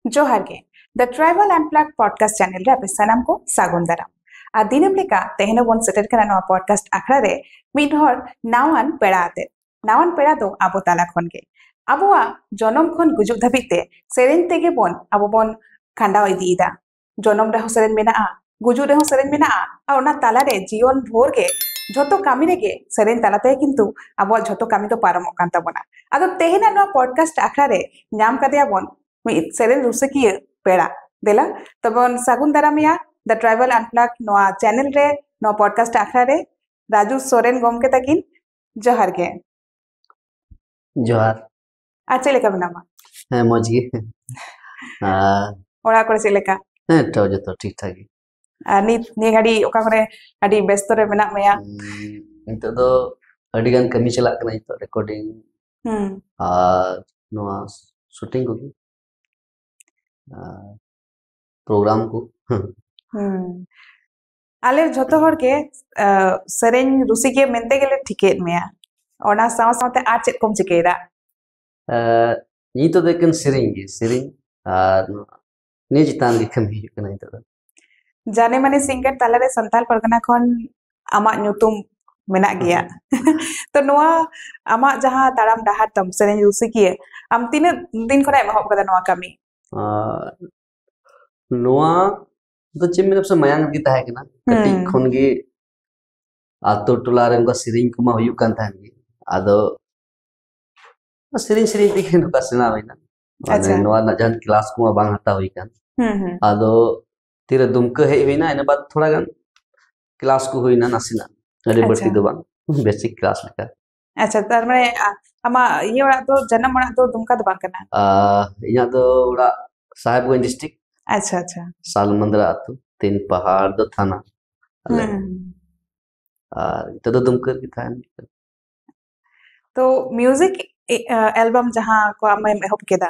जोहार गे the tribal unplugged podcast channel रे आपे सानाम को सागुन दाराम आ दिनम लेका तेहनो बोन सेटेर कना नवा पॉडकास्ट आखड़ा रे मिड हर नावान पेड़ा आते नावान पेड़ा दो आबो ताला खन गे आबोआ जनम खन गुजुग धाबिते सेरेन तेगे बोन आबो बोन खांडाव इदीदा जनम रे हो सेरेन मेना गुजु रे हो सेरेन मेना आ ओना ताला रे जीवन भोर गे झोतो कामी रेगे सेरेन तालाते किंतु आबो झोतो कामी तो पारमो कान ताबोना आदो तेहेना नवा पॉडकास्ट आखड़ा रे नाम कदेया बोन सेरेन रुसकिया पेड़ा देला तबन सागुन दारामिया द ट्राइबल अनप्लग नोआ चैनल रे नो पॉडकास्ट आखरा रे राजू सोरेन गोमके तकिन जोहार गे जोहार आचे लेका बनामा ᱦᱮᱸ ᱢᱚᱡᱽ ᱜᱮ ओड़ा करे से लेका ᱦᱮᱸ ᱛᱚ ᱡᱚᱛᱚ ᱴᱷᱤᱠ ᱴᱷᱟᱠ ᱜᱮ नित नि गाड़ी ओका करे आडी व्यस्त रे मेना मेया ᱱᱤᱛᱚᱜ ᱫᱚ ᱟᱹᱰᱤ ᱜᱟᱱ ᱠᱟᱹᱢᱤ ᱪᱟᱞᱟᱜ ᱠᱟᱱᱟ ᱱᱤᱛᱚᱜ ᱨᱮᱠᱚᱨᱰᱤᱝ ᱟᱨ ᱱᱚᱣᱟ ᱥᱩᱴᱤᱝ ᱠᱚᱜᱮ प्रोग्राम को आले झोतो हर के सेरेन रुसी के मेनते गेले ठिकेत मेया ओना साव सावते आ चेत कोम चिकेदा नी तो देकन सेरिंग और नी जितान के कमी हिजुग कना नितो जाने माने सिंगर तालारे संताल परगना खन आमा ᱧᱩᱛᱩᱢ मेना गया तो नोआ आमा जहां ताराम डाहार तम सेरेन रुसी के आम तीन दिन खना एहब कदा नोआ कमी नोआ तो चिम से मायांग गी ताहे कना कटी खन गी आतो टोला रे उनका सेरिंग कुमा हुयु कान ताहे गी आदो सेरिंग दिखे नुका सेना होइना माने नोआ ना जान क्लास कुमा बांग हता होई कान आदो तीरे दुमके हे होइना इन बाद थोड़ा गान क्लास को होइना नासिना अरे बर्ती दो बांग बेसिक क्लास लेका अच्छा तार माने आमा ये ओड़ा तो जन्म ओड़ा तो दुमका दो बांग कना इया तो ओड़ा साहेबगंज डिस्ट्रिक्ट अच्छा सालमंदरा आतु तीन पहाड़ दो थाना तो दुमकर की था तो म्यूजिक एल्बम जहां को आमे एहब केदा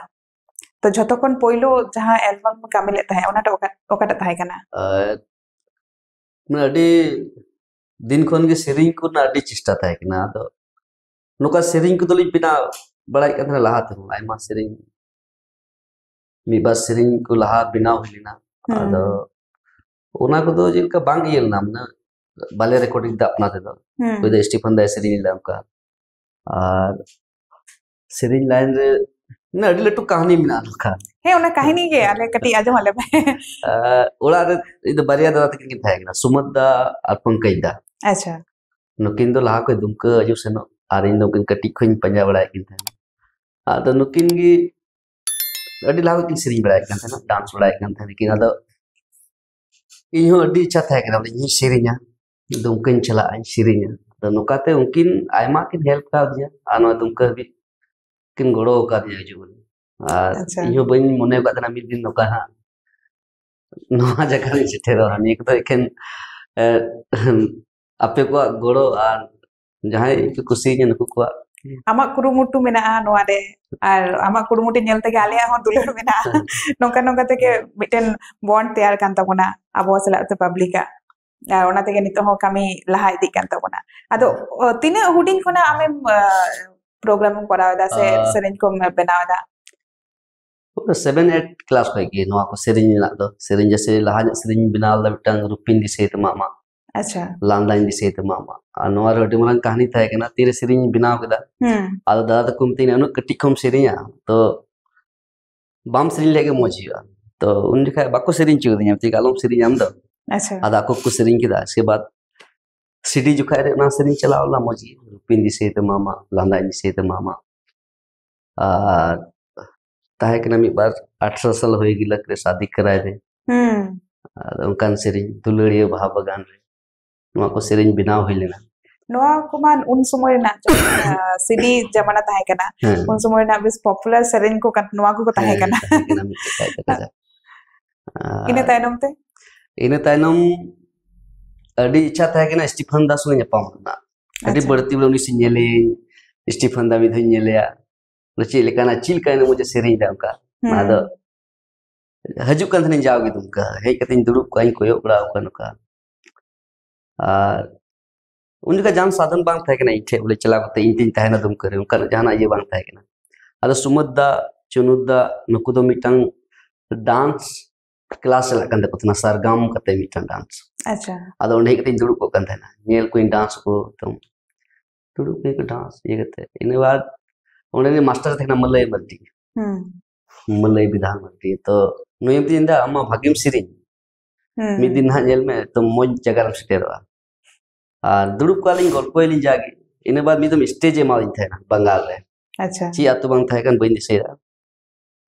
तो झतो कोन पोइलो जहां एल्बम कामे ले ताहे ओना ओकाटा ताहे कना मैं अडी दिन खन के सेरिंग को ना अडी चेष्टा ताहे कना तो नुका सेरिंग को दली बिना बड़ाई कथना लहा तो आइमा सेरिंग मी बस सेरिंग को लहा बिना होलिना आदो ओना को दो जिनका बांग येल नाम ना बाले रिकॉर्डिंग दा अपना ते दो कोई दे स्टीफन दा सेरिंग लाम का और सेरिंग लाइन रे ना अडी लटू कहानी मिना लखा हे ओना कहानी के आले कटी आजो हले ओला रे इद बारिया दा तक की थाय ना सुमदा और पंकज दा अच्छा नुकिन दो लहा को दुमका अजु सेनो आर इन नुकिन कटी खइन पंजा बड़ा किन थाय आदो नुकिन गी अडी लाग किन सेरिंग बड़ा kan था ना डांस बड़ा kan था लेकिन आदो इहो अडी इच्छा था कि इन सेरिंगा दुमकिन चला इन सेरिंगा तो नुकाते उनकिन आयमा किन हेल्प का दिया आनो दुमका भी किन गोड़ो का दिया जुन इहो बइन मने का तना मिद दिन नुका हा नवा जगह रे सेठेरो हानि एक तो एखन आपे को गोड़ो आर जहां के खुशी ने नुकु को आमा कुरुमुटु मेना नोआ रे आर आमा कुरुमुटु नेल तके आले हो दुलर मेना नोका नोका तके मिटन बॉन्ड तैयार कान तबोना आबो सला ते पब्लिका आर ओना तके नितो हो कमी लहा इदी कान तबोना आदो तिने हुडिंग खना आमे प्रोग्राम करावदा से सेरेन को बनावदा 7-8 क्लास को के नोआ को सेरिंग ना दो सेरिंग जैसे लहा सेरिंग बिनाल दा बिटांग रुपिन दिसे त मामा अच्छा लांदाइन दिसे त मामा नोआ रोटी मन कहानी थाय केना तेरे सेरिंग बिनाव केदा आदो दादा कुम तीन अनु कटी कम सेरिंगा तो बाम सेरिंग लेके मोजिया तो उन दिखा बाको सेरिंग चुदिया ती कालम सेरिंग आम दो अच्छा आदा को सेरिंग केदा इसके बाद सीडी जो खाए ना सेरिंग चलावला मोजी रुपिन दिसे त मामा लांदाइन दिसे त मामा ताहे केना मी बार 18 साल होई गिला के शादी कराए दे उनकान सेरिंग दुलड़िया भाव बगान रे नोआ को सेरिंग बिनाव होइलेना नोआ कुमान उन समय ना सीडी जमाना ताहे कना उन समय ना बिस पॉपुलर सेरिंग को नोआ को ताहे कना इने तायनम अडी इच्छा ताहे कना स्टीफन दास ने पाम ना अडी बड़ती बले उनी सिनेले स्टीफन दा मी धन्यलेया लची लेकाना चिल काने मुझे सेरिंग दा उनका मादो हजु कान थने जाओगे तुमका हे कतिन दुड़ुब काई कोयो बड़ा उनका उनका जान साधन बांग था कि इठे बोले चला को इन तीन ताहे ना दुम करे उनका जाना ये बांग था कि अदा सुमद्दा चुनुद्दा नुकु दो मिटंग डांस क्लास चला kan takut na sargam kate mitang dance अच्छा ado onde kate duduk ko kan thana nyel ko dance ko tum duduk ke dance ye kate ine baad onde ni master thekna malay marti malay bidhan marti to noyem tinda amma bhagim siring mid din ha nyel me to moj jagar siterwa ar duduk kalin golpo elin jagi ine baad midum stage ma din thana bangal re अच्छा chi atu bang thai kan bain disera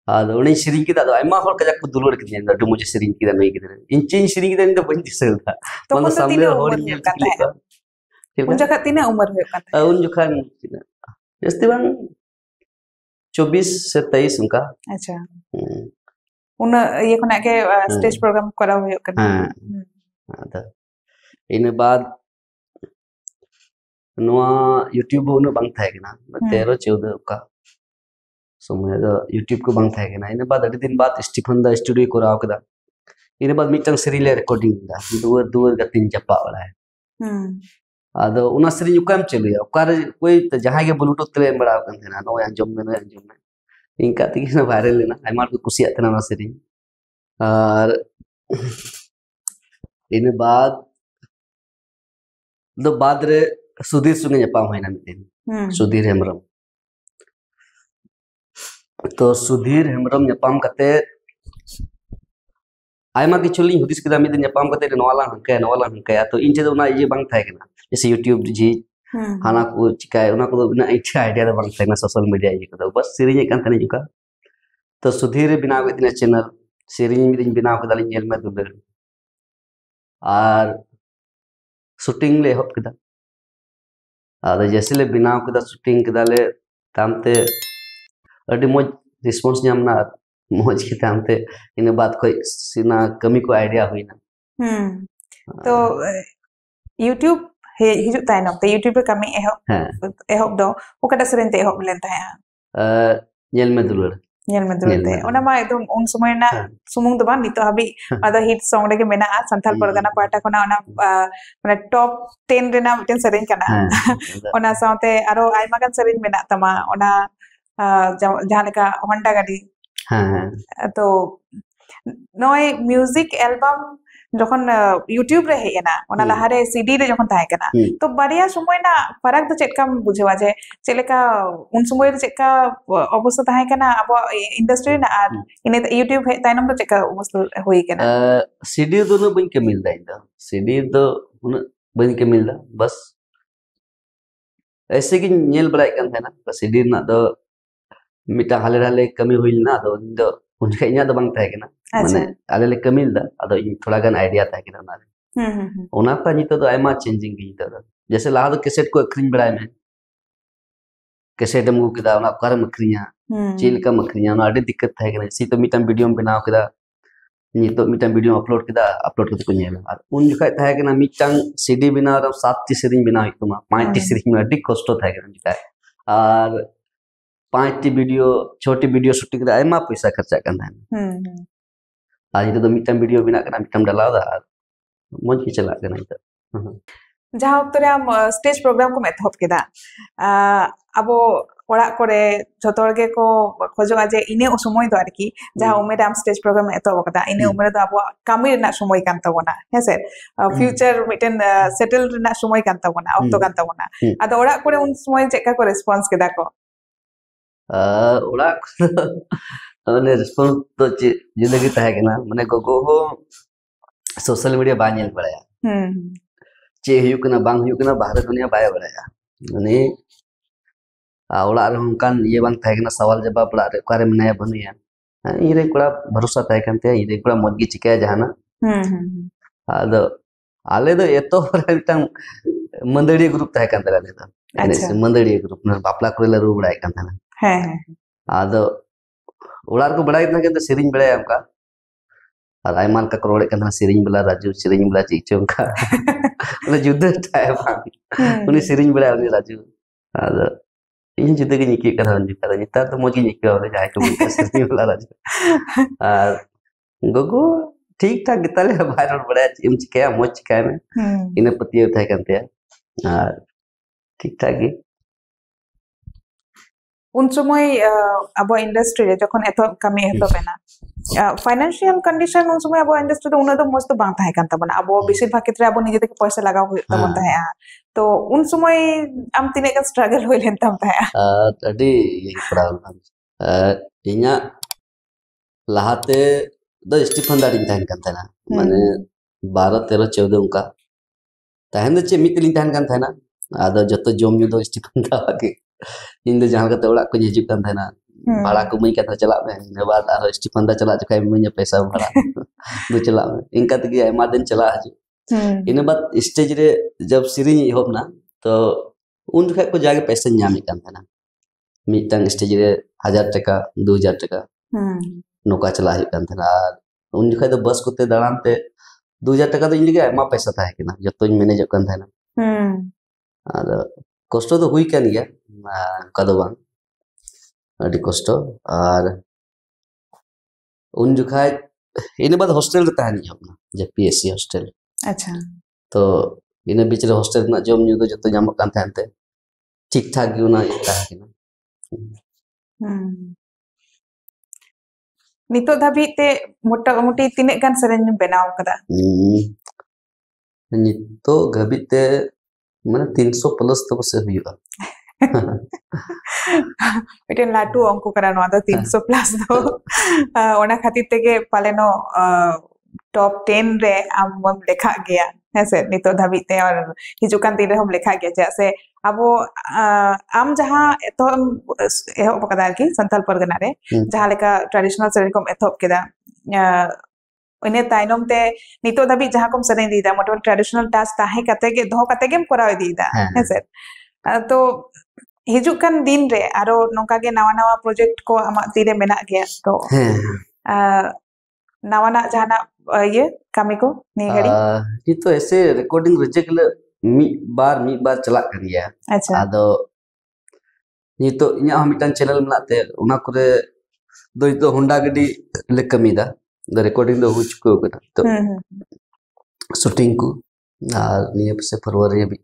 ado unih siring kita ado aima hor kajak dulur kini ado mujhe siring kita nahi kita incin siring kita ini bain disera तो mana कौन तो samne तीनों hor उम्र nyel हुआ करता है Chilka? उन जगह तीनों उम्र हुआ करता है Un jukhan jasti bang 24 से 23 उनका अच्छा उन ये कोना के स्टेज प्रोग्राम करा हुआ करता हाँ ada ini baad noa YouTube uno bang thai kena 13 14 ka समय दा YouTube को bang thai kena ini baad adi din baad Stephen da studio ko raw kada ini baad mitang serial recording da dua ga tin japa wala hai ado una seri ukam chelu ya ukar koi jahan ge bluetooth tele bada kan thena no anjom me inka tigi na viral lena aimar ko kusiat thena na seri ar ini baad do baad re Sudhir sunge nyapam hoina mitin Sudhir Hemram to Sudhir Hemram nyapam kate aima kichuli hudis kida midin nyapam kate noala hanka to inche do na ye bang thai kena जैसे YouTube जी हाना को चिकाय उना को ना इच्छा idea बन सकना social media ये को बस सीरीज kan tane juga तो सुधीर बिना को इतने चैनल सीरीज में बिना को दाली nyel में दुलर और शूटिंग ले होप कदा और जैसे ले बिना को दा शूटिंग कदा ले तामते अडी मोज रिस्पांस ᱧᱟᱢना मोज की तामते इन बात कोई सीना कमी को आइडिया हुई ना तो YouTube हिजुक तायनम ते YouTube पे कमी एहोब दो ओकटा सेरेन ते एहोब लेन ताया nyel में दुलर ते ओना मा एकदम उन समय ना सुमुंग दो बा नितो हाबी आदा हिट सॉन्ग रे के मेना संथाल परगना पाटा कोना ओना माने टॉप 10 रेना मिटन सेरेन कना ओना साथे आरो आइमा गान सेरेन मेना तमा ओना जहां लेका होंडा गाड़ी तो नय म्यूजिक एल्बम जखन YouTube रे हेना ओना लहारे CD रे जखन ताहे कना तो बारिया समय ना फरक तो चेक कम बुझवा जे चलेका उन समय रे चेका अवस्था ताहे कना अब इंडस्ट्री ना आर इने YouTube हे ताइनम तो चेका अवस्था होई कना CD दो न बन के मिलदा इंदा CD दो उन बन के मिलदा बस ऐसे कि nyel बराय kan था ना CD ना दो मिटा हाले कमी हुई ना दो उनका इन्या दो बंग था कि ना माने आले ले कमिल दा अदो इन थोड़ा गन आइडिया था कि ना ओना का नितो दो आइमा चेंजिंग की नितो जैसे ला दो कैसेट को अखरिन बड़ाय में कैसेट मु किदा ओना कर मखरिया चील का मखरिया ना अडे दिक्कत था कि ना सी तो मिटम वीडियो में बनाओ किदा नितो मिटम वीडियो अपलोड करते को नेला और उन जखा था कि ना मिटंग सीडी बिना और 7 टी सीरीज बिना हितुमा 5 टी सीरीज में अडे कष्ट था कि ना और 5 टी वीडियो छोटी वीडियो शूटिंग रे आइमा पैसा खर्चा करना है आज itu मिटम वीडियो बिना करना मिटम डाला दा मौज की चला करना itu जहां उतरे हम स्टेज प्रोग्राम को मेथप केदा अब ओड़ा करे जतोर के को खोजो जे इने समय दो आरकी जहां उमेर हम स्टेज प्रोग्राम एतो बकदा इने उमेर दो अब कामी ना समय कान तबना हेसे फ्यूचर मिटन सेटल ना समय कान तबना ऑक्टो कान तबना अद ओड़ा करे उन समय चेका को रिस्पांस केदा को ओड़ा माने रिस्पांस तो जिंदगी तहे केना माने गोगो हो सोशल मीडिया बा नेल बड़ाया चे हुयु कना बांग हुयु कना बाहर दुनिया बाय बड़ाया माने ओड़ा रे हमकान ये बांग तहे केना सवाल जवाब ओड़ा रे कारे मनाया बनिया इरे कोड़ा भरोसा तहे कानते इरे कोड़ा मजगी चिकाया जहाना आदो आले दो एतो मिटang मंदड़ी ग्रुप तहे कानते आले दो अच्छा मंदड़ी ग्रुप न बापला कोइला रू बड़ाय कानते है आदो ओड़ा को बड़ाई इतना के सेरिंग बड़ाय हमका और आइमान का करोड़े के सेरिंग बला राजू सेरिंग बला चिचो का उन जुद्ध टाइम उन सेरिंग बला उन राजू आदो इन जुद्ध के निके करा निता तो मोजी निके और जाय को सेरिंग बला राजू और गोगो ठीक ठाक गिताले वायरल बड़ा एम चिका मोज चिका में इन पतियो थाय कानते ठीक ठाक गे उन समय अब इंडस्ट्री रे जखन एतो कमी एतो बेना फाइनेंशियल कंडीशन उन समय अब इंडस्ट्री तो उन्हें तो मस्त तो बांध है करता बना अब वो बेसिर भाग कितने अब निजे के पैसा लगा हुए तब बनता है तो उन समय हम तीन का स्ट्रगल हुए लेन तब है tadi yang pernah inya lahate do Stephen dari tahan kan thana mane 12 13 14 unka tahan de che mitlin tahan kan thana ado joto jom nyu do Stephen da ke इन दो जहां का तोड़ा को हिजुक kan thana भाड़ा को मई कथा चला में ने बाद आरो Stephen da चला जखाय मई पैसा भाड़ा दो चला में इनका तगी आयमा दिन चला हजू इन बाद स्टेज रे जब सीरीज होब ना तो उन जखाय को जाके पैसा ᱧᱟᱢ kan thana मिटang स्टेज रे 1000 टका 2000 टका नौका चला है kan thana उन जखाय तो बस कोते दाड़ान ते 2000 टका तो इन लगे आयमा पैसा था है ना जतो मैनेज kan thana आरो कष्ट तो हुई kan गया कदो बांग अडी कष्ट और उन जखाय इन बाद हॉस्टल रे तहनी अपना जे पीएससी हॉस्टल अच्छा तो इन बीच रे हॉस्टल ना जम न्यू तो जतो जाम kan थानते ठीक ठाक गी उना इता है ना नितो धाबी ते मोटा मोटी तीने गान सेरेन बनाव कदा नितो गबिते माने 300 प्लस तो से हुआ मिटन लाटू अंको करा नो आदो 300 प्लस दो ओना खातिर तेगे पालेनो टॉप 10 रे आम लेखा गया ऐसे नितो धाबी ते और हिजुकान दिन रे हम लेखा गया जैसे अब आम जहां तो एहब कदा की संथाल परगना रे जहां लेका ट्रेडिशनल सेरेन को एथब केदा इने ताइनम ते नितो धाबी जहां को सेरेन दीदा मोटो ट्रेडिशनल टास्क ताहे कते के दो कते गेम कराव दीदा ऐसे तो हिजुक kan दिन रे आरो नोका के नवा नवा प्रोजेक्ट को आमा तीरे मेना गया तो नवा ना जहाना ये कमी को नहीं घड़ी ये तो ऐसे रिकॉर्डिंग रिजेक्ट ले मी बार चला कर गया अच्छा आदो ये तो इnya हम मिटन चैनल बनाते उना करे दो तो होंडा गडी ले कमीदा द रिकॉर्डिंग दो हो चुको कना तो शूटिंग को और निये से फरवरी भी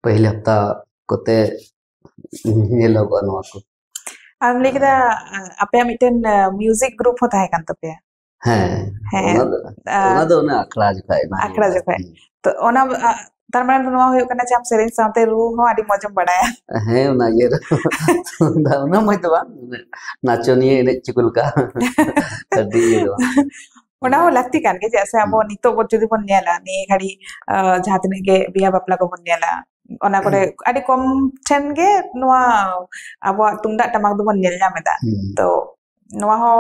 पहले हफ्ता कोते ये लोग अनवा को हम लेकिदा आपे मिटन म्यूजिक ग्रुप होता है कांत पे है ओना दो ना अखड़ा जखाय तो ओना तारमान नवा होयो कना जाम सेरेन साथे रू हो आडी मजम बडाया है ओना ये ओना मय तो नाचोनिए ने चिकुल का अडी ये दो ओना हो लगती कान के जैसे अब नितो बो जदी बन नेला ने घड़ी जातने के बिया बापला को बन नेला ओना करे आडी कम ठेन गे नवा अब तुंगदा टमाक दो बन नेल जामेदा तो नवा हो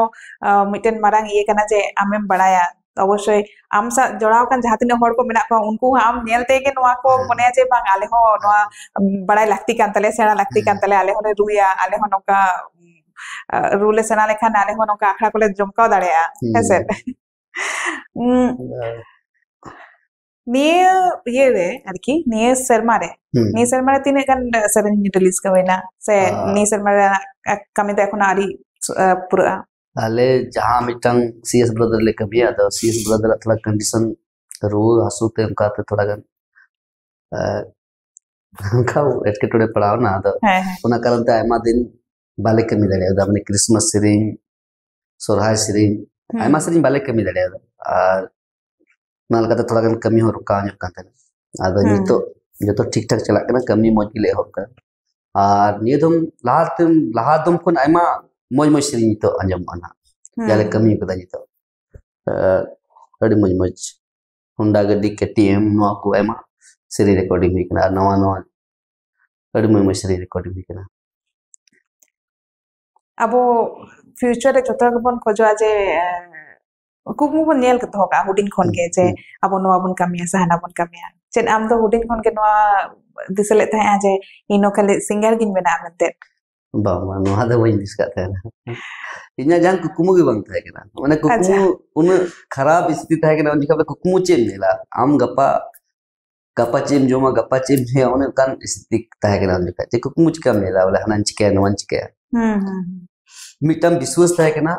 मिटन मारांग ये कना जे आमेम बडाया अवश्य आम सा जोड़ाव kan jahatin hor ko mena ko unku am nelte ge noa ko mone je bang ale ho noa badai lakti kan tale sena lakti kan tale ale ho ruya ale ho noka rule sena lekhan ale ho noka akhra kole jomka dareya hese niye ye re arki niye serma re tine kan seven release ka hoina se niye serma re kami to ekhon ari pura आले जहां मिटंग CS brother ले कभी आता CS brother थोड़ा condition रो हसुते उनका तो थोड़ा gun उनका एटके टोडे पड़ाव ना तो उना कारण ते आयमा दिन बाले कमी दड़े दा अपने क्रिसमस सिरिंग सोरहाय सिरिंग आयमा सिरिंग बाले कमी दड़े और नाल का थोड़ा गन कमी हो रुका ᱧᱚᱜ काते आदो नितो जो तो ठीक ठाक चला कना कमी मौज के ले होब का और निये दम लहा दम कोन आयमा मौज सिरिंग तो अंजम आना जाले कमी कदा नितो अडी मौज होंडा गड्डी केटीएम नो को एमा सिरी रिकॉर्डिंग हुई कना नवा अडी मौज सिरी रिकॉर्डिंग हुई कना अब फ्यूचर रे जतो बन खोजवा जे कुकमु बन नेल के धोका हुडिन खन के जे अब नवा बन कमिया सहना बन कमिया चेन आम तो हुडिन खन के नवा दिसले था जे इनो खाली सिंगर गिन बेना मनते बाबा नवा द वही दिसका था इन्या जान कुकुमु के बंग था केना माने कुकुमु उन खराब स्थिति था केना उनका कुकुमु चेम नेला आम गप्पा चेम जोमा गप्पा चेम ने उन कान स्थिति था केना उनका जे कुकुमु चिका नेला वाला हनन चिका नवन चिका मिटम विश्वास था केना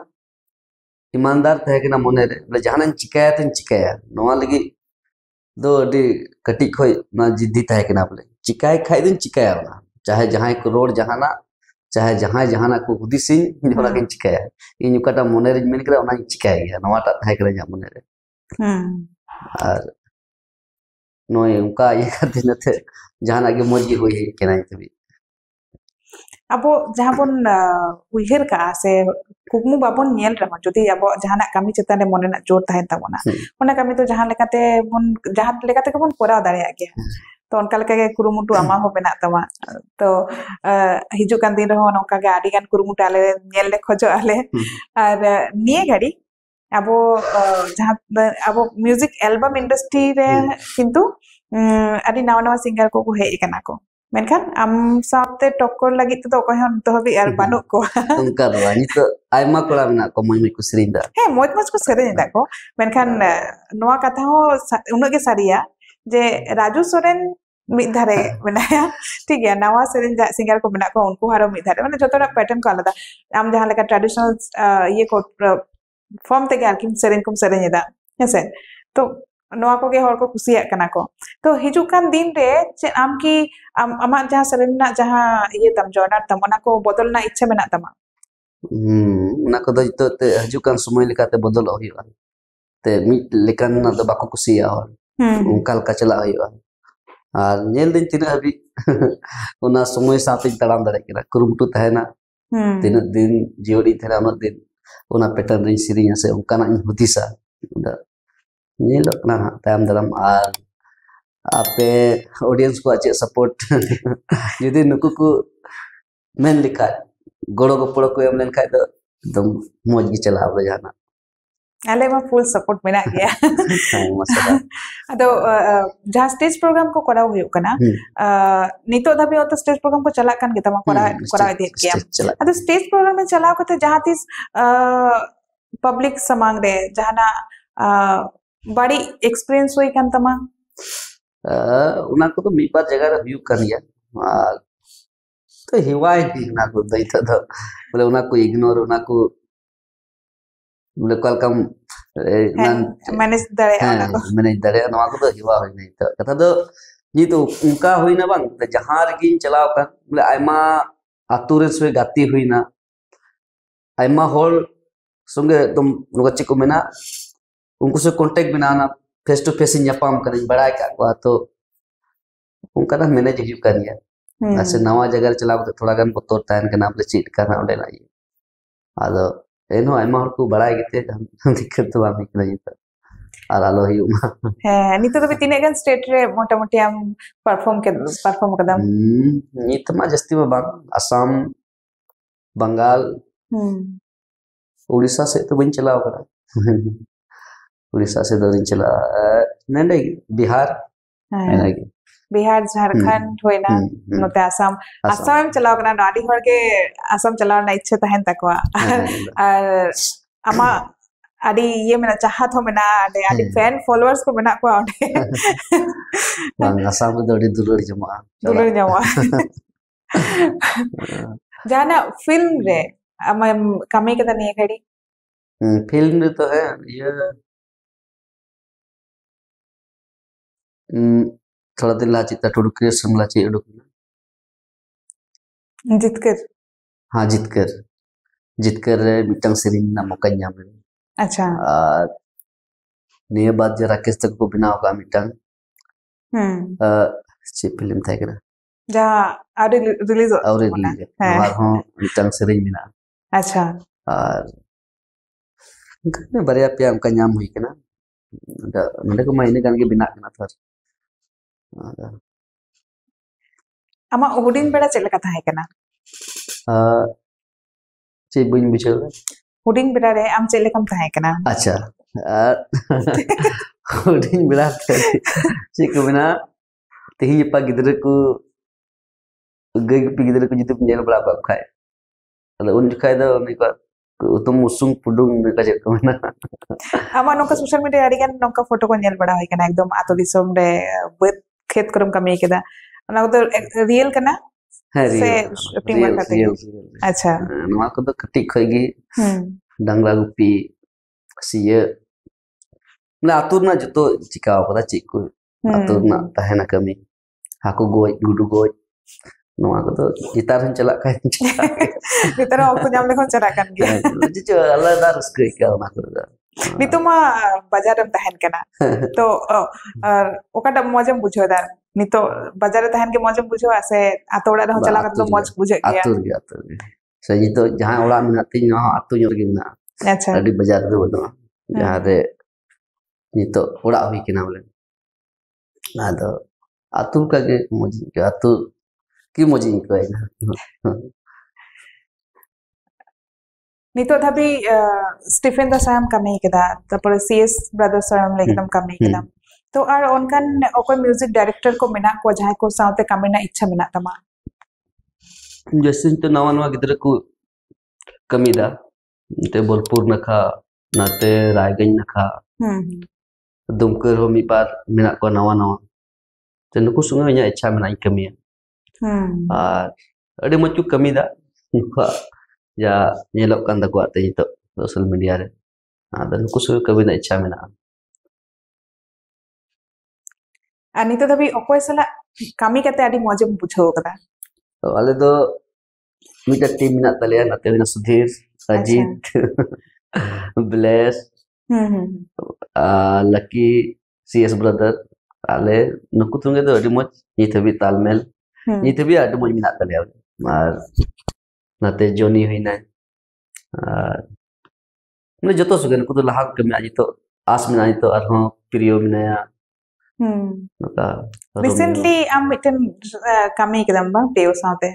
ईमानदार था केना मोने रे जहानन चिकाया तन चिकाया नवा लगी दो अडी कटी खोय ना जिद्दी था केना बोले चिकाय खाय दिन चिकाया ना चाहे जहां को रोड जहाना चाहे जहां जहाना को हुदिसिन ओना के चिकाया इन उकाटा मने रे मेन करा ओना चिकाया गया नवाटा थाय करे जा मने रे और नोय उनका ये करते नथे जहाना के मौज होई है केना तबी abo jahan bon uihir ka se kukmu babon nyel rama jodi abo jahanak kami chetan re mone nak jor tahen tabona ona kami to jahan lekate bon jahan lekate ke bon korao dareya gaya to onka leka ge kurumutu ama ho benak tama to hijuk kan din reho nongka ge adi gan kurumutu ale nyel le khojo ale ar niye gadi abo jahan abo music album industry re kintu adi nawa nawa singer ko hej kana ko menkan am saate tokor lagi tu to koy hon to habi ar banuk ko unka do ani to aima kola mena ko moi mi kusrinda he moj ko serenya da ko menkan noa katha ho unag ge saria je Raju Soren mid dhare menaya ठीक है nawa serenya singer ko mena ko unku haro mid dhare mane jotora pattern ko alada am jahan leka traditional ye ko form te ge arkim serenya da hese to noa ko ge hor ko kusiyak kana ko to hijuk kan din re che am ki amak jahan serena jahan ye tam joiner tam ona ko bodol na ichha menak tama una ko do to te hajukan sumoy lekate bodol hoyuga te mid lekan na do bako kusiya hor unkal ka chala hoyuga ar nyel din tina habi una sumoy saate talam dare kira kurumtu tahena tina din jiodi thera ona din una pattern rin sirinya se unkana hudisa uda nyel na tam dalam ar ape audience ko ache support jodi nuku ku men likha goro goporo ko em len khai do एकदम moj gi chala ho jana ale ma full support menak gaya masala ado jahan stage program ko korau huyuk kana nito dhabi oto stage program ko chalak kan kita ma korau idhet gaya ado stage program mein chalaw kate jahan tis public samang re jahana badi experience hoy kan tama una ko to mi par jaga re huyuk kan ya तो हिवाय ना को दैता तो बोले उना को ignore उना को बोले कलकम manage दरे नवा को तो हिवा होय नहीं तो कथा दो नि तो उनका होय ना बांग जहां रगिन चलाव का बोले आयमा आतुरे से गाती हुई ना आयमा होल संगे तुम नुगच्चे को मेना उनको से कांटेक्ट बनाना फेस टू फेस न्यापाम करें बड़ा का तो उनका ना मैनेज हिउ करिया ऐसे नवा जगह चलाव तो थोड़ा गन बतौर तान के नाम ले चीट करना ओडे लाई आदो एनो आयमा हर को बड़ा गते दिक्कत तो बानी नहीं तो आलो ही उमा है नितो तो तिने गन स्टेट रे मोटा मोटी हम परफॉर्म कदम नित मा जस्ती में बांग असम बंगाल उड़ीसा से तो बन चलाव करा उड़ीसा से दो दिन चला नंदे बिहार है बिहार झारखंड होइना नोते असम चलाव कना नाडी हर के असम चलाव ना इच्छा तहन तकवा और अमा आदि ये मेना चाहत हो मेना आदि फैन फॉलोअर्स को मेना को आउटे बंग असम दो दुलर जमा जाना फिल्म रे अम कमी के तनी खड़ी फिल्म रे तो है ये थोड़ा दिन ला चिता टोडू क्रिएशन ला चे उडुक जितकर हाँ जितकर मिटंग सिरिन ना मौका ᱧᱟᱢ रे अच्छा निये बाद जे राकेश तक को बिना होगा मिटंग चे फिल्म था करा जा आरे रिलीज और रिलीज हमार हो मिटंग सिरिन बिना अच्छा और ने बरिया पे हमका ᱧᱟᱢ हुई कना नंदे को महीने गन के बिना कना थर अमा हुडिंग बेड़ा चले कथा है कना चे बुइन बुझे हुडिंग बेड़ा रे आम चले कम था है कना अच्छा हुडिंग बेड़ा चे को बिना तेही पा गिदरे को गई पी गिदरे को जितु नेल बड़ा को खाए अले उन खाए दा उनी को तुम उसुंग पुडुंग ने का चे को ना अमा नोका सोशल मीडिया आड़ी गन नोका फोटो को नेल बड़ा है कना एकदम आतो दिसम रे खेत करम कमी केदा ना तो रियल कना से शूटिंग में करते अच्छा नवा को तो कटी खगी डांगरा गुपी सिए ना आतुर ना जतो चिकाव पता चिक को आतुर ना तहना कमी हाको गोय गुडू गोय Nua ko tuh gitar hon celak kan. Nitara waktu nyam lekon cara kan gya. Cicu alada raska ikal nak tu. Nitu ma bajar em tahan kana. To okata mojam bujho da. Nito bajar em tahan ke mojam bujho ase ato ora rehon chala kato moj bujho gya. Atur gya atur. Saya itu jahan orang minat tinggal atu nyor gimana. Acha. Di bajar tu betul. Jahan de itu orang hui kena boleh. Ada atu kage moji ke atu ki moji ko ina. Nito thabi Stephen da sam kami keda. Tapore CS Brothers sam lekdam kami keda. तो और उनका ओकर music director को मिना को जहां को साउते कमी ना इच्छा मिना तमा जैसे तो नवा नवा गिदर को कमी दा ते बोलपुर नखा नाते रायगंज नखा दुमकर हो मी बार मिना को नवा नवा ते नुकु सुंगे nya इच्छा मिना कमी और अडे मचु कमी दा या nyelok kan da ko ate itu sosial media re ada नुकु सुंगे कमी ना इच्छा मिना Anito tapi okoy sala kami kate adi mojam bujo kata. तो वाले तो मिटा टीम मिना तलिया नाते विना Sudhir Ajit bless lucky CS brother आले नुकु तुंगे तो अडी मच निथबी तालमेल निथबी अडी मच मिना तलिया और नाते जोनी हुईना ने जतो सुगन को तो लहा कमी आजी तो आस मिना तो अरहो प्रियो मिनाया Recently am miten kami kedam bang Teo saute.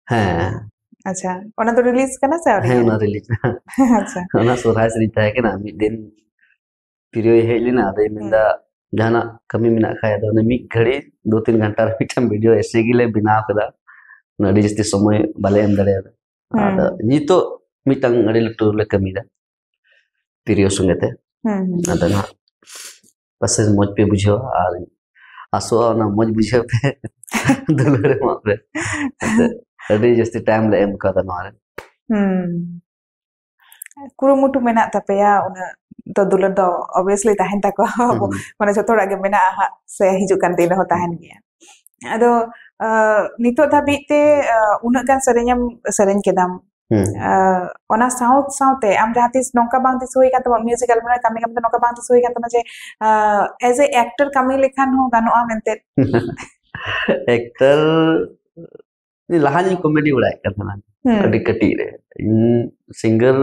हाँ अच्छा ओना तो रिलीज करना से है ना रिलीज अच्छा ना सोराय सरिता है कि ना मिड दिन पिरियो है लेना आदे मिंदा जाना कमी मिना खाया तो ने मिड घड़ी 2-3 घंटा मिटम वीडियो ऐसे गिले बिना कदा नडी जस्ती समय बाले अंदर है आदा नी तो मिटंग अड़ी लटू ले कमी दा पिरियो सुंगते आदा ना बस मौज पे बुझो और आसो ना मौज बुझो पे दुलरे मा पे अड़ी जस्ती टाइम ले एम कदा ना kurumutu mena tapaya una to dulur do obviously tahan tako mane joto rage mena ha se hijukan din ho tahan gya ado nito thabi te una kan sereny kedam ona saute am jahatis nongka bang tis hoi kan tama music album kami kami nongka bang tis hoi kan tama je as a actor kami lekhan ho gano amente actor ni lahani comedy ulai kan na adi kati re singer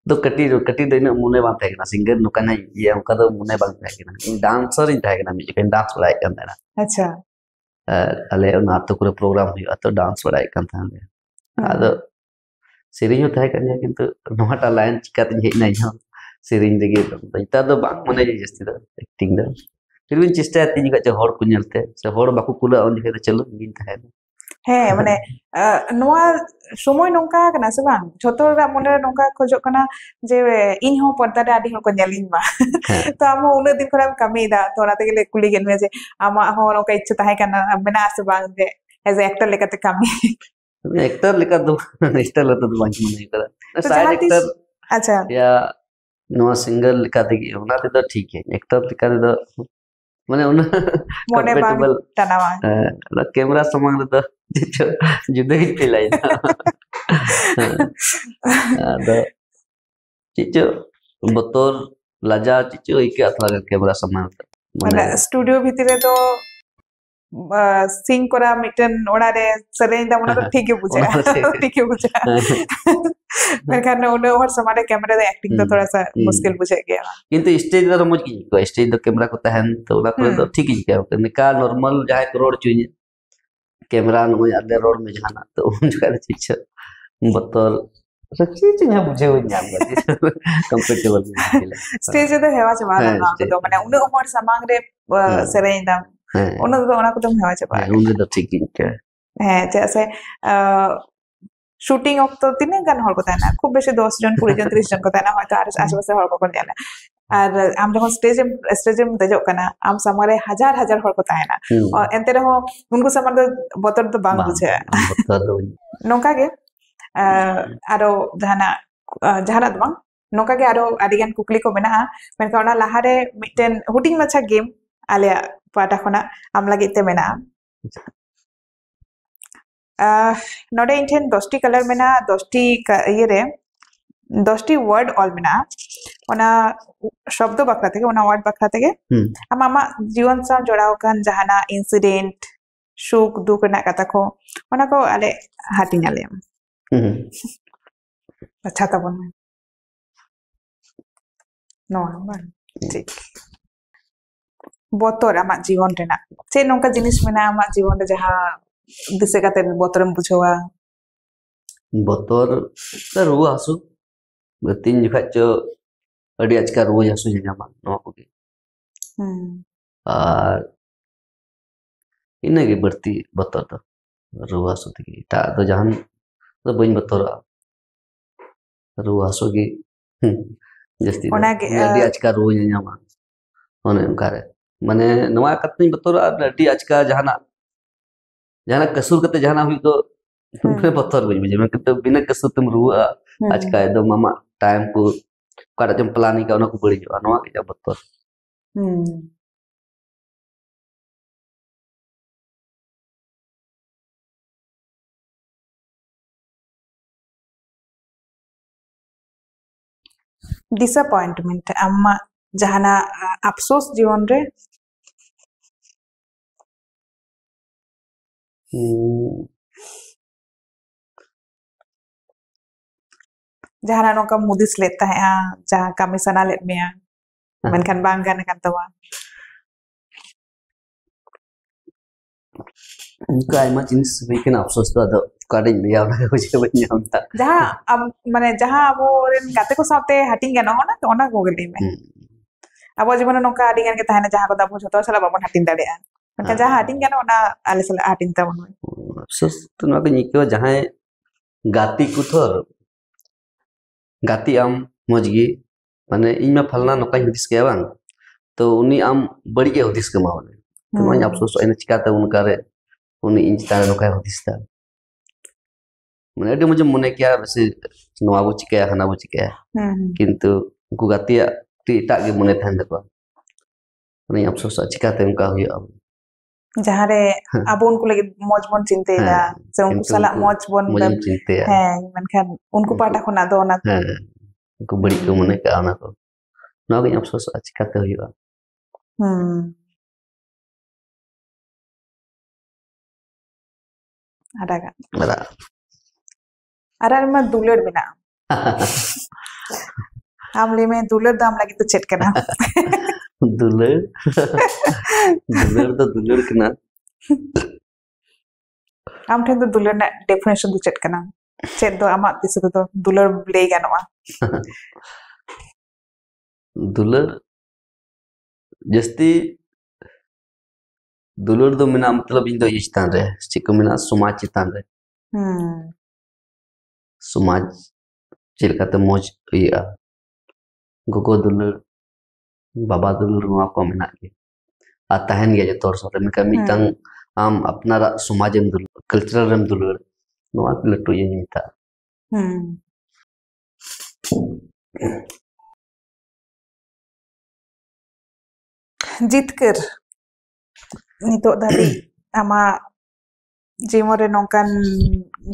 तो कटी तो इन मुने बांध है ना singer नुकन है ये उनका तो मुने बांध है ना इन डांसर इन है ना म्यूजिक डांस वाला एक ना अच्छा अले ना तो पूरा प्रोग्राम हुआ तो डांस वाला एक था अद सेरिंग होता है कन्या किंतु नोटा लाइन चिकाते हे नहीं हो सेरिंग देगे तो इता तो बांग मने जस्ती तो एक्टिंग दो फिर भी चेष्टा तीन का जो हर कुñalते से हर बाकू कुला उन जगह तो चलो गिन था हे माने नोआ समय नोंका kana se bang joto ra mone nongka khojok kana je इन हो पर्दा रे आदि हर को nyalin ma to am una din khora kami da to na tegele kuli gen me je ama ho nongka इच्छा tahe kana mena se bang je as a actor lekate kami actor लेका तो actor लेता तो बाकी नहीं करा side actor अच्छा या नो सिंगर लेका देगी उना तो ठीक है एक्टर लेका तो माने उना मोने बांग तनावा ला कैमरा समंग तो जुदे ही पिलाई ada cicu betul laja cicu iki atla camera समंग माने स्टूडियो भितरे तो सिंग करा मिटन ओड़ा रे सरें दा मना तो ठीक है बुझा मेरे ख्याल में उन्हें और समारे कैमरा दे एक्टिंग तो थोड़ा सा मुश्किल बुझा गया किंतु स्टेज दा मज की को स्टेज दा कैमरा को तहन तो ओला तो ठीक ही क्या निका नॉर्मल जाय करोड़ चुनी कैमरा नो याद रोड में जाना तो उन जगह चिच बतल सच्ची चीज बुझे हो जाम कंफर्टेबल स्टेज दा हेवा चमा ना तो माने उन्हें और समांग रे सरें दा उन्हें तो उन्हें को तुम हेवा चबा उन्हें तो ठीक ही क्या है जैसे शूटिंग অক্ত তিনে গান হল কথা না খুব বেশি 10 জন 20 জন 30 জন কথা না হয়তো আর আশেপাশে হল কোন জানা আর আম যখন স্টেজে দেজক কানা আম সামরে হাজার হাজার হল কথা না और एंते रहो उनको समर बतर तो बांग बुझे नोका के आरो जहाना दो बांग नोका के आरो आदिगान कुकली को मेना मेनका ओना लाहारे मिटेन हुटिंग माछा गेम आले पाटा खना आम लागिते मेना नोडे इन ठेन 10टी कलर मेना 10टी ये रे 10टी वर्ड ऑल मेना ओना शब्द बखरा तेगे ओना वर्ड बखरा तेगे आम आमा जीवन साव जोड़ाव कान जहाना इंसिडेंट सुख दुख ना कथा को ओना को आले हाटिंग आले अच्छा तबन नो बान ठीक बोतर आमा जीवन रेना चे नोंका जिनिस मेना आमा जीवन रे जहा दिसे काते बोतरम बुझवा बोतर तो रुआ हासु तीन जुखा चो अड़ी आजका रुआ हासु जामा नवा कोगे और इनगे बढ़ती बोतर तो रुआ हासु थी ता तो जहान तो बइन बोतरा रुआ हासु की जस्ती अड़ी आजका रुआ जामा ओने उनकारे माने नवा कतनी बोतरा अड़ी आजका जहाना कसुर कते जहाना हुई तो बोतर बइन बुझे मैं कते बिना कसुर तुम रुआ आजका एकदम मामा टाइम को काटा जम प्लानिंग का उनको बड़ी जो नवा के बोतर डिसअपॉइंटमेंट अम्मा जहाना अफसोस जीवन रे जहाना नोका मुदिस लेता है जहाँ कमी सना लेट में मेनखान बांग गाने kan tawa उनका आयमा जिनिस बिकिन अफसोस तो अदो काडिन लिया उना को जे बन जामता जहाँ अब माने जहाँ अब रेन गाते को साथे हाटिंग गानो ना तो ओना को गली में अब जीवन नोका आडी गान के तहने जहाँ को दाबो जतो सला बाबन हाटिंग दाड़े मेनखान जहाँ हाटिंग गानो ओना आले सला हाटिंग ताबन अफसोस तो ना को निको जहाँ गाती कुथर गाती आम मजगी माने इमा फलना नोका हदिस के बांग तो उनी आम बड़ी के हदिस के मावले तो मैं अफसोस आइना चिकाते उनका रे उनी इन चिता नोका हदिस ता माने अडी मुझे मने किया वैसे नवा बो चिका हना बो चिका किंतु उनको गातिया टीटा के मने थान दको माने अफसोस चिकाते उनका हुआ जहाँ रे अब उनको लगे मौज बन चिंते ला से उनको सला मौज बन चिंते है मेनखान उनको पाटा को ना दो ना उनको बड़ी को मने का आना को ना के अफसोस चिकाते हुआ ada में दुलड़ बिना हमले में दुलड़ दाम लगी तो चेट करना दुलड़ तो दुलड़ कना आम ठेन तो दुलड़ ना डेफिनेशन तो चेट करना चेट दो आमा दिस तो दुलड़ ले गानोआ दुलड़ जस्ती दुलड़ दो मिना मतलब इन दो इस्तान रे चिको मिना समाज चितान रे समाज चिलका तो मौज हुआ गोगो दुलड़ बाबा दुलड़ नवा को मिना के तहन गया तोर सरे मिका मितंग आम अपना समाज एम दुलड़ कल्चरल एम दुलड़ नवा लटू ये निता जितकर नितो धाबी आमा जीवन रे नोंकान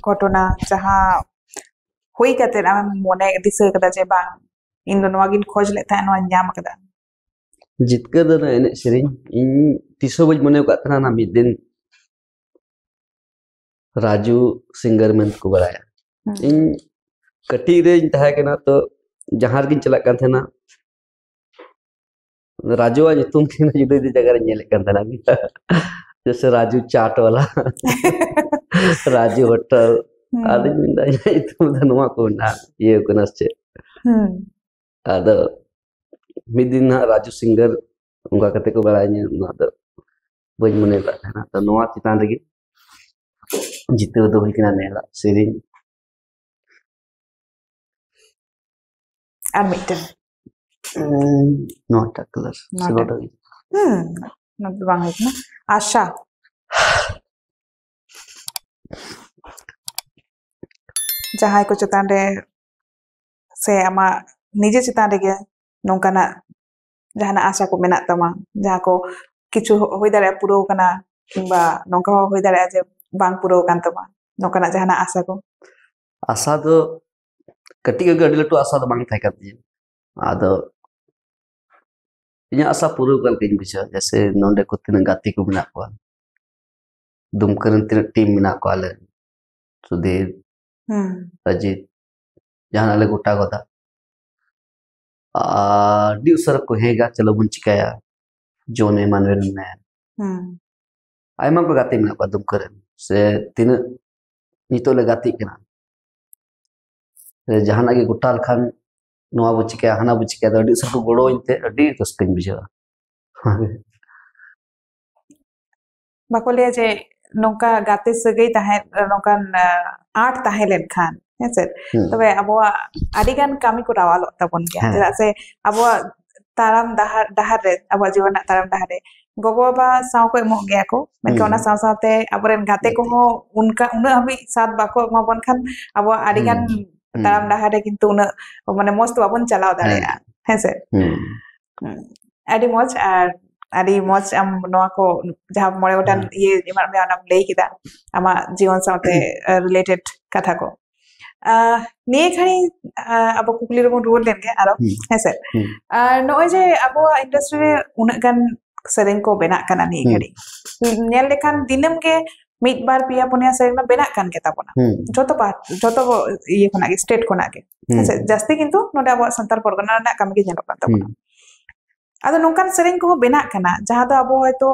घटना जहाँ हुई कते आम मोने दिसे कदा जे बांग इन दो नवा गिन खोज लेता है नवा न्याम कदा जितकर दो एने सेरिन इन तिसो बज मने का ना मिद दिन राजू सिंगर में को बड़ाया इन कटी रे तहा के ना तो जहां गिन चला कान थे ना राजू आज तुम की ना जुदे जगह रे नेले कान थे ना जैसे राजू चाट वाला राजू होटल आदि मिंदा तुम धनवा को ना ये को नसचे आदो मिदिन राजू सिंगर उनका कते को बड़ाय ना तो बज मने का ना तो नवा चितान रे जिते दो हुई किना नेला सेरिन admitted not a color not bang na आशा जहां को चितान रे से आमा निजे चितान रे नोंकाना जहां आशा को मेना तमा जहां को किछु होई दारे पुरो कना किंबा नोंका होई दारे जे बांग पुरो कान तमा nokana jahana asa ko? asa do ketika gue adi latu asa do bang thaik katnya ado inya asa puru kal kain bisa jase nonde ko tina gati ko menak ko dumkeun tina tim menak ko ale Sudhir Rajit jangan ale gota gota di usar ko hega chalo bun chikaya John Emmanuel ne aima ko gati menak ko dumkeun se tina nito le gati kana jahan lagi gotal khan noa bu chikaya hana bu chikaya adi usar ko goro inte adi raskañ bisa bako liya je nongka gate sagai tahen nongkan art tahen lenkhan hese tobe abwa adigan kami ko rawalok tabon gya cheda se abwa taram dahar re abwa jiwana taram dahar re gogo ba saw ko emok gya ko menka ona saw sawte aboren gate ko ho unka una habi sat bako mabon khan abwa adigan taram dahar re kintu una mane mos to babon chalao dareya hese adi moj ar adi moj am noa ko jaha more gotan ye emar me anam lei kida ama jiwan sawte related katha ko niye khani abo kukli ro ruol len ge aro hese noi je abo industry re unag gan sereng ko benak kana ni gari nyel lekhan dinam ge mid bar pia punya sereng ma benak kan ke tabona joto iye khona ge state khona ge hese jasti kintu node abo santal porgana na kami ge nyelok kan tabona ado nongkan sereng ko benak kana jaha do abo hoyto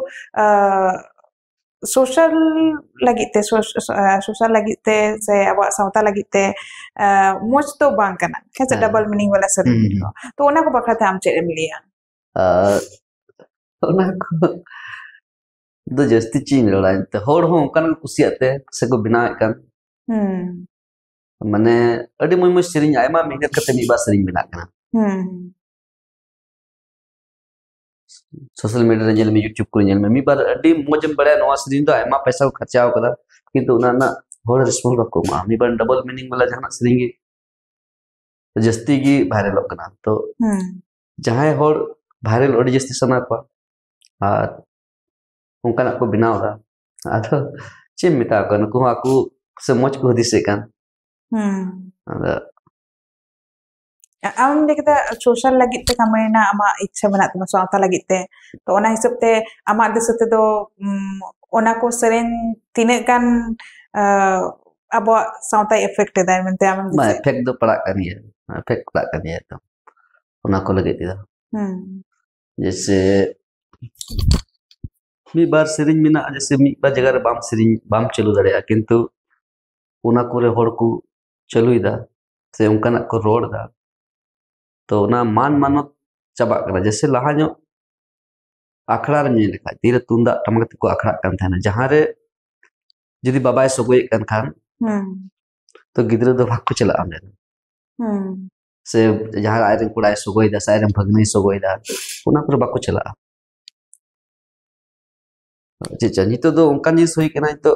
social lagite se abo sauta lagite moj to bang kana hese double meaning wala sereng to ona ko bakrate am chere miliya ona ko do jasti chin rola te hor ho kan kusiate se ko binaw kan mane adi moi sereng aima mehnat kate mi ba sereng benak kana social media रे jail में YouTube को jail में मी बार अडी मोजम बड़ा नवा सरीन दो एमा पैसा खर्चा कदा किंतु ना ना होड़ रिस्पॉन्स रखो मा मी बार डबल मीनिंग वाला जहां सरींगी जस्ती की वायरल कना तो जहां होड़ वायरल अडी जस्ती सना को और उनका को बिनाव दा आदो चिम मिता को नको आकू से मोच को दिसे कान am dekita social lagit te kamarina ama ichha menak tama swata lagit te to ona hisab te ama desate do ona ko sereng tine kan abo sauta effect dai mente am ma effect do pala kan ya effect pala kan ya to ona ko lagit ida जैसे मी बार सेरिंग मिना जैसे मी बार जगह balm Tsering balm चलू दड़े किंतु उना कोरे होड़ को चलू इदा से उनका को रोड दा तो ना मान मानत चाबा करा जैसे लहा जो आखड़ा रे ने लेखा तीर तुंदा टमक को आखड़ा कान थाना जहां रे जदी बाबाय सगोय कान खान तो गिदरे दो भाग को चला आमे से जहां आयरन कुड़ाय सगोय दा सायरन भगनी सगोय दा उना पर बाको चला जे नितो दो उनकान जिस होई केना तो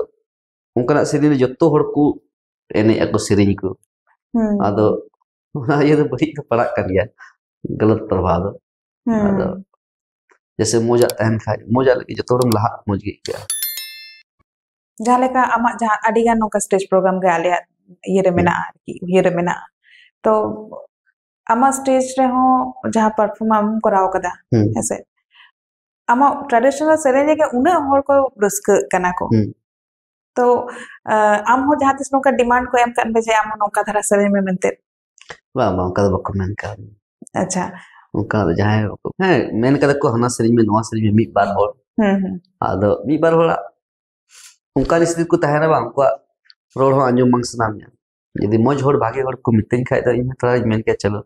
उनकान सेरिन जत्तो हड़ को एने एको सेरिन को आदो ना ये तो बड़ी तो पड़ा कर गया गलत प्रभाव आदो जैसे मोजा तहन खाय मोजा लगी जो तोड़म लहा मोज गया जहां का अमा जहां अडिगान नोका स्टेज प्रोग्राम के आले ये रे मेना ये रे मेना तो अमा स्टेज रे हो जहां परफॉर्म हम कराव कदा ऐसे अमा ट्रेडिशनल सेरेंज के उना हर को रस्क कना को तो आम हो जहां तिस नोका डिमांड को एम कन बेजे आम नोका धरा सेरेंज में मेनते वाह उनका तो बको मेन का अच्छा उनका जहां है मेन का को हना सेरेंज में नवा सेरेंज में मी बार हो आदो मी बार होला उनका स्थिति को तहना बा उनका रोड हो अंजो मंगसना में यदि मज होड़ भागे होड़ को मिटिंग खाय तो इन थोड़ा मेन के चलो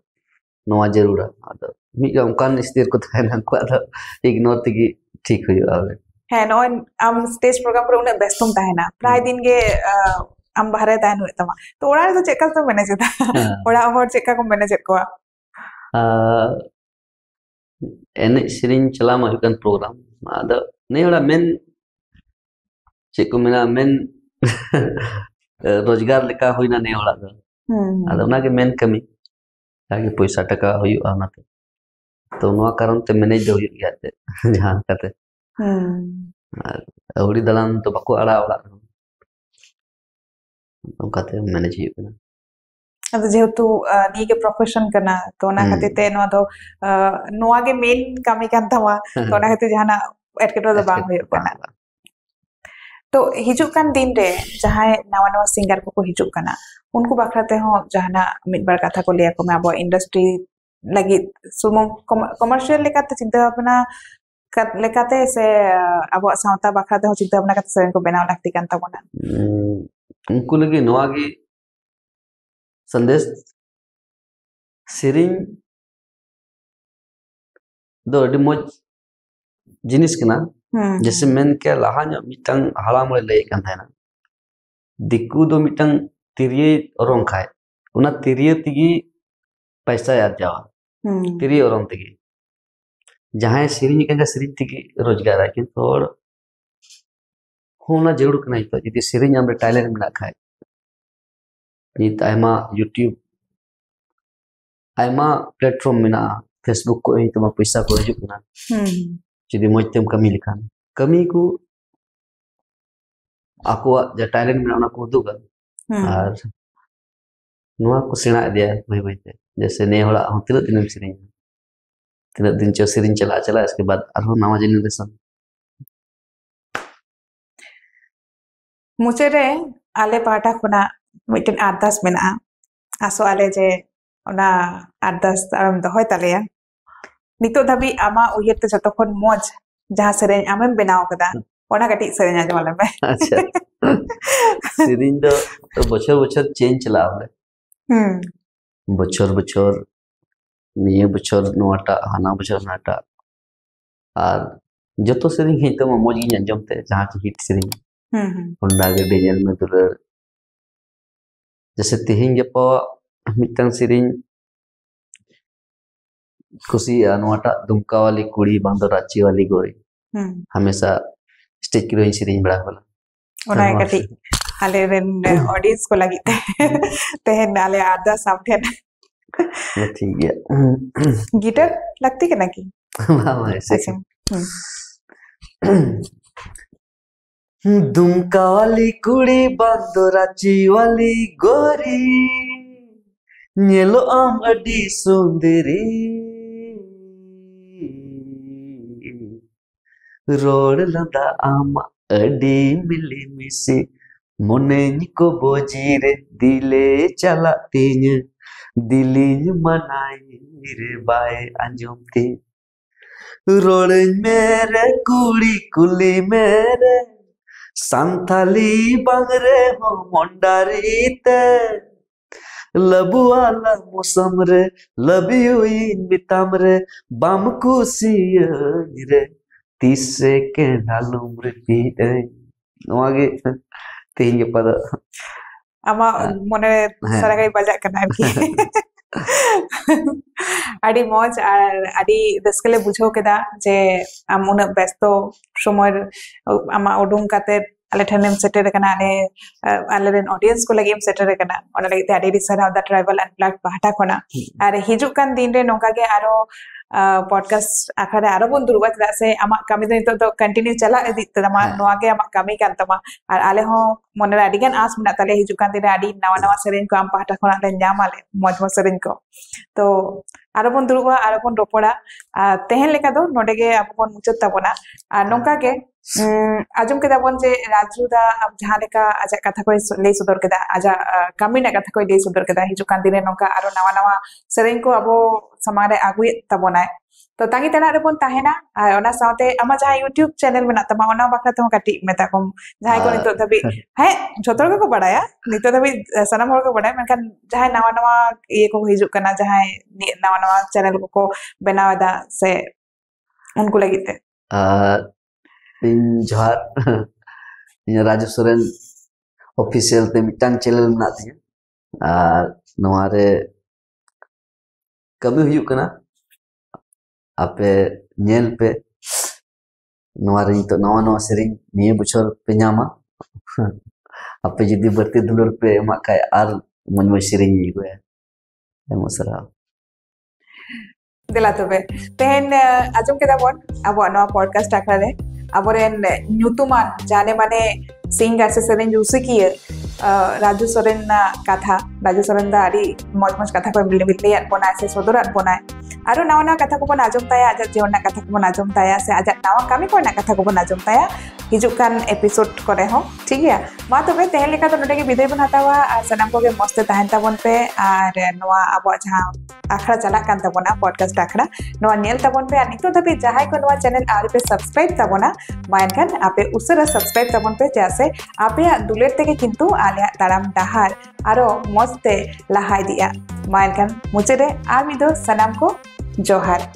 नवा जरूर आदो मी का उनका स्थिति को तहना को आदो इग्नोर तिगी ठीक हो आवे है नो आम स्टेज प्रोग्राम पर उन्हें बेस्टम तहना प्राय दिन के am bahare tahan huet tama to ora to cheka to manage ta ora hor cheka ko manage ko ene siring chalama kan program ada ne ora men cheko mena men रोजगार लेका होइना ने ora do ada ona ke men kami lagi paisa taka hoyu ana to noa karon te manage do hoyu ya te jahan kate auri dalam to bako ara ora ᱚᱱᱠᱟᱛᱮ manage ᱦᱩᱭᱩᱜ ᱠᱟᱱᱟ ᱟᱫᱚ ᱡᱮᱦᱮᱛᱩ ᱱᱤᱭᱟᱹ ᱜᱮ ᱯᱨᱚᱯᱷᱮᱥᱚᱱ ᱠᱟᱱᱟ ᱛᱚ ᱚᱱᱟ ᱠᱷᱟᱹᱛᱤᱨ ᱛᱮ ᱱᱚᱣᱟ ᱫᱚ ᱱᱚᱣᱟ ᱜᱮ ᱢᱮᱱ ᱠᱟᱹᱢᱤ ᱠᱟᱱ ᱛᱟᱢᱟ ᱛᱚ ᱚᱱᱟ ᱠᱷᱟᱹᱛᱤᱨ ᱡᱟᱦᱟᱱᱟᱜ ᱮᱴᱠᱮᱴᱚᱬᱮ ᱫᱚ ᱵᱟᱝ ᱦᱩᱭᱩᱜ ᱠᱟᱱᱟ तो हिजुक कान दिन रे जहां नवा नवा सिंगर को हिजुक काना उनको बाखरा ते हो जहाना मिड बार कथा को लिया को मैं अब इंडस्ट्री लगी सुमो कमर्शियल लेकाते चिंता अपना लेकाते से अब सावता बाखरा ते हो चिंता अपना कते सेरेन को बनाव लागती कान ताबोना उनको लगे नवा गी संदेश सेरिंग दो अडी मोज जिनिस कना जैसे मेन क्या लाहा ᱧᱚᱜ मिटang हालाम रे लay kan thayna दिकु दो मिटang तिरिये ओरong खाय उना तिरिये तिगी पैसा याद जावा तिरिये ओरong तिगी जहां सेरिंग का सेरिंग तिगी रोजगार है कि थोड़ होना जरूर कना तो यदि सेरिंग हमरे टैलेंट में खाय नित आयमा यूट्यूब आयमा प्लेटफॉर्म में ना फेसबुक को ही तुम पैसा को हिजुक ना jadi macam kami likan kami ku aku ja talent mena aku tu kan ar nuwa ku sena dia bai bai te जैसे ने होला हम तिलक दिन सेरिंग तिलक दिन चो सेरिंग चला इसके बाद arho nawa generation मुचेरे आले पाटा खुना मिटन आरदास मेना आसो आले जे ओना आरदास आम दहोय तालेया नितो धाबी आमा उयेर ते जतखन मौज जहां सेरेन आमेम बनाव कदा ओना कटी सेरेन आजो वाला में अच्छा सेरिंग तो बछर बछर चेंज चला आवले बछर बछर निये बछर नोटा हाना बछर नाटा और जतो सेरिंग हे तो मौज गी अंजम ते जहां की हिट सेरिंग होंडा के डेजल में दुलर जैसे तिहिंग गपा मिटang सेरिंग खुशी अनुवाटा दुमका वाली कुड़ी बांधो रांची वाली गोरी हमेशा स्टेज की रोइन सेरिंग बड़ा होला ओना कटी आले रेन ऑडियंस को लगी तेहन आले आदा सामथेन ठीक है गिटार लगती के ना की हां ऐसे दुमका वाली कुड़ी बांधो रांची वाली गोरी नेलो आम अडी सुंदरी रोड लंदा आम अडी मिली मिसी मोने को बोजीरे दिले चला तीन दिलिन मनाई रे बाय अंजुमती रोड मेरे कुड़ी कुली मेरे संथाली बांगरे हो मोंडारीते लबुआला मौसम रे लबियो इन बिताम रे बाम कुसिय रे तीसे के डालुम रे पीते नवागे तेहिंगे पद आमा मोने सरगई बजा करना की आडी मौज आडी दस्कले बुझो केदा जे आम उन व्यस्त समय आमा उडुम काते आले ठनेम सेटर कना आले रेन ऑडियंस को लगे सेटर कना ओना लगे ते आडी सरा द ट्रैवल एंड प्लग बाटा कोना आरे हिजुक कान दिन रे नोका के आरो पॉडकास्ट आखरे आरो बन दुरबा चदा से आमा कमी दो तो कंटिन्यू चला इदि तमा नोआ के आमा कमी कान तमा आर आले हो मोने आडी गान आस मिना ताले हिजुक कान दिन आडी नवा नवा सेरेन को आम बाटा कोना ले ᱧᱟᱢ आले मौज मौज सेरेन को तो आरो बन दुरबा आरो बन रोपड़ा तेहन लेका दो नोडे गे आप बन मुचत तबोना आर नोका के आजम के दाबन जे राजुदा अब जहां लेका आजा कथा को ले सुदर केदा आजा कमी ना कथा को ले सुदर केदा हिजु कान दिने नोका आरो नवा नवा सेरेन को अबो समारे आगुय तबोनाय तो तांगी तना रे बन ताहेना ओना साथे आमा जहां YouTube चैनल में ना तमा ओना बाखरा तो कटी मेता को जहां को नितो धबी है जोतर को बडाया नितो धबी सनम हर को बडाय मनखान जहां नवा नवा ये को हिजु कना जहां नवा नवा चैनल को बनावदा से उनको लगिते इन जोहार इन राजू सोरेन ऑफिशियल ते मिटांग चैनल में नाती और नवारे कभी हुई कना आपे नेल पे नवारे तो नवा नवा सेरिंग निये बुछर पे ᱧᱟᱢᱟ आपे जदी बर्ती दुलर पे मा काय आर मनमय सेरिंग गए मसरा दिला तबे तेन आजम के दाबन अब नवा पॉडकास्ट आखरा रे अबरेन ᱧᱩᱛᱩᱢᱟᱱ जाने माने सिंगर से सेरेन जुसे की राजू सोरेन कथा राजू सोरेन दा आड़ी मौज मौज कथा को लैयाद बोना से सदराद बोना आरो नावा नावा कथा को बन आजम ताया आज जीवन कथा को बन आजम ताया से आज नावा कामी को कथा को बन आजम ताया हिजुकान एपिसोड करे हो ठीक है मा तबे तेहन लेका तो नोडे के विदाय बन हतावा आर सनाम को के मस्त तहन ताबन पे आर नोवा अब जहां आखड़ा चला कान ताबना पॉडकास्ट आखड़ा नोवा नेल ताबन पे नितो धबे जहाय को नोवा चैनल आर पे सब्सक्राइब ताबना मायनखान आपे उसरा सब्सक्राइब ताबन पे जैसे आपे दुलेर तेके किंतु आले ताराम डाहार आरो मस्ते लहाय दिया मायनखान मुचेरे आर मिदो सनाम को जोहार।